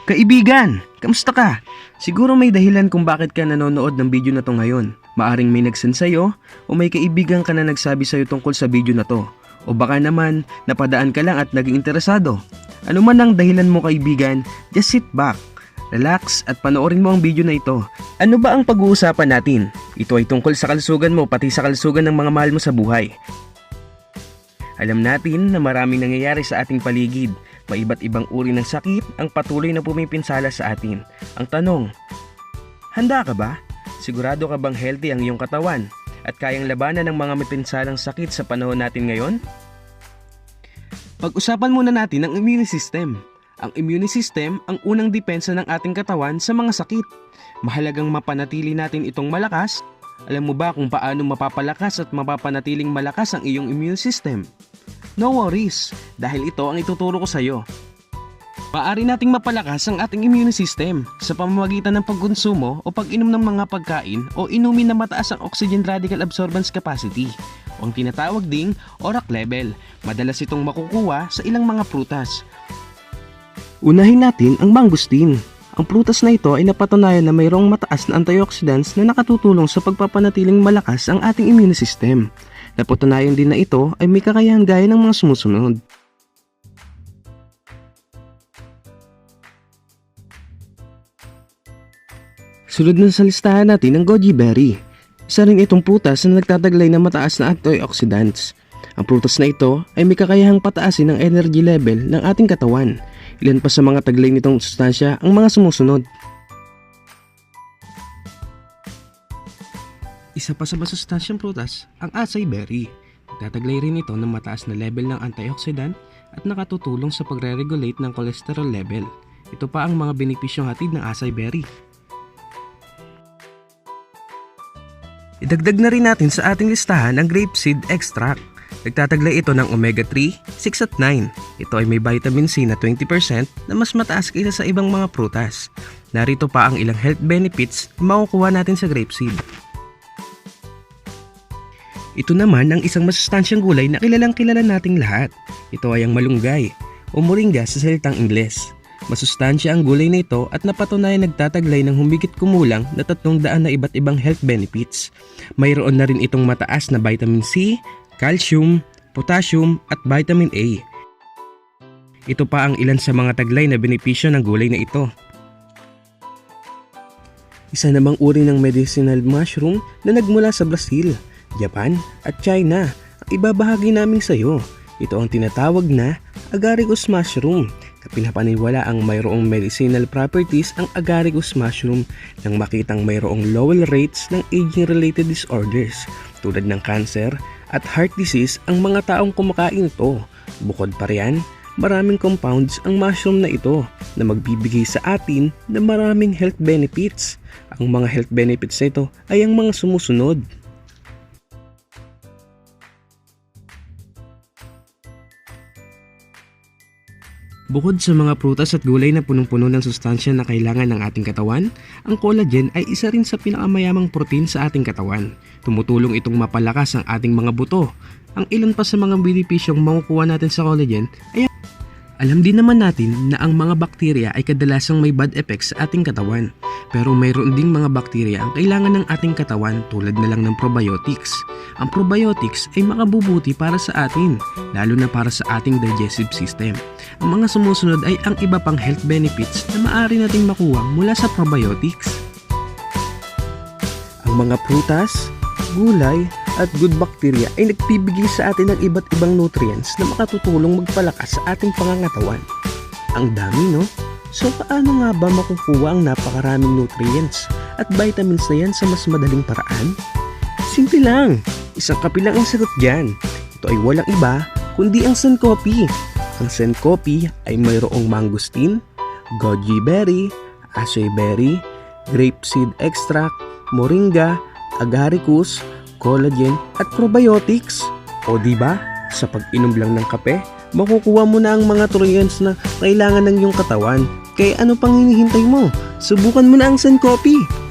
Kaibigan, kamusta ka? Siguro may dahilan kung bakit ka nanonood ng video na to ngayon. Maaring may nagsend sa'yo o may kaibigan ka na nagsabi sa'yo tungkol sa video na to. O baka naman napadaan ka lang at naging interesado. Ano man ang dahilan mo kaibigan, just sit back, relax at panoorin mo ang video na ito. Ano ba ang pag-uusapan natin? Ito ay tungkol sa kalusugan mo pati sa kalusugan ng mga mahal mo sa buhay. Alam natin na maraming nangyayari sa ating paligid. May iba't ibang uri ng sakit ang patuloy na pumipinsala sa atin. Ang tanong, handa ka ba? Sigurado ka bang healthy ang iyong katawan at kayang labanan ng mga mapinsalang sakit sa panahon natin ngayon? Pag-usapan muna natin ang immune system. Ang immune system ang unang depensa ng ating katawan sa mga sakit. Mahalagang mapanatili natin itong malakas. Alam mo ba kung paano mapapalakas at mapapanatiling malakas ang iyong immune system? No worries, dahil ito ang ituturo ko sa iyo. Maaari nating mapalakas ang ating immune system sa pamamagitan ng pagkonsumo o pag-inom ng mga pagkain o inumin na mataas ang oxygen radical absorbance capacity o ang tinatawag ding ORAC level. Madalas itong makukuha sa ilang mga prutas. Unahin natin ang mangosteen. Ang prutas na ito ay napatunayan na mayroong mataas na antioxidants na nakatutulong sa pagpapanatiling malakas ang ating immune system. Napatunayan din na ito ay may kakayahan gaya ng mga sumusunod. Sunod na sa listahan natin ang goji berry. Isa rin itong prutas na nagtataglay ng mataas na antioxidants. Ang prutas na ito ay may kakayahang pataasin ang energy level ng ating katawan. Ilan pa sa mga taglay nitong sustansya ang mga sumusunod. Isa pa sa masustansyang prutas, ang acai berry. Nagtataglay rin ito ng mataas na level ng antioxidant at nakatutulong sa pagre-regulate ng cholesterol level. Ito pa ang mga benepisyong hatid ng acai berry. Idagdag na rin natin sa ating listahan ang grapeseed extract. Nagtataglay ito ng omega-3, 6 at 9. Ito ay may vitamin C na 20% na mas mataas kaysa sa ibang mga prutas. Narito pa ang ilang health benefits na makukuha natin sa grapeseed. Ito naman ang isang masustansyang gulay na kilalang kilala nating lahat. Ito ay ang malunggay o moringa sa salitang Ingles. Masustansya ang gulay na ito at napatunayan nagtataglay ng humigit kumulang na 300 na iba't ibang health benefits. Mayroon na rin itong mataas na vitamin C, calcium, potassium at vitamin A. Ito pa ang ilan sa mga taglay na benepisyo ng gulay na ito. Isa namang uri ng medicinal mushroom na nagmula sa Brazil, Japan at China ang ibabahagi namin sa iyo. Ito ang tinatawag na agaricus mushroom na pinapaniwala ang mayroong medicinal properties ang agaricus mushroom nang makitang mayroong lower rates ng aging-related disorders tulad ng cancer at heart disease ang mga taong kumakain ito. Bukod pa riyan, maraming compounds ang mushroom na ito na magbibigay sa atin ng maraming health benefits. Ang mga health benefits na ito ay ang mga sumusunod. Bukod sa mga prutas at gulay na punong-puno ng sustansya na kailangan ng ating katawan, ang collagen ay isa rin sa pinakamayamang protein sa ating katawan. Tumutulong itong mapalakas ang ating mga buto. Ang ilan pa sa mga benepisyong makukuha natin sa collagen ay alam din naman natin na ang mga bakterya ay kadalasang may bad effects sa ating katawan. Pero mayroon ding mga bakterya ang kailangan ng ating katawan tulad na lang ng probiotics. Ang probiotics ay makabubuti para sa atin, lalo na para sa ating digestive system. Ang mga sumusunod ay ang iba pang health benefits na maaari nating makuha mula sa probiotics. Ang mga prutas, gulay, at good bacteria ay nagbibigay sa atin ng iba't ibang nutrients na makatutulong magpalakas sa ating pangangatawan. Ang dami, no? So paano nga ba makukuha ang napakaraming nutrients at vitamins na yan sa mas madaling paraan? Simple lang, isang kape lang ang sagot dyan. Ito ay walang iba kundi ang Senkopi. Ang Senkopi ay mayroong mangosteen, goji berry, acai berry, grapeseed extract, moringa, agaricus, collagen at probiotics. O diba, sa pag-inom lang ng kape, makukuha mo na ang mga nutrients na kailangan ng iyong katawan. Kaya ano pang hinihintay mo? Subukan mo na ang Senkopi!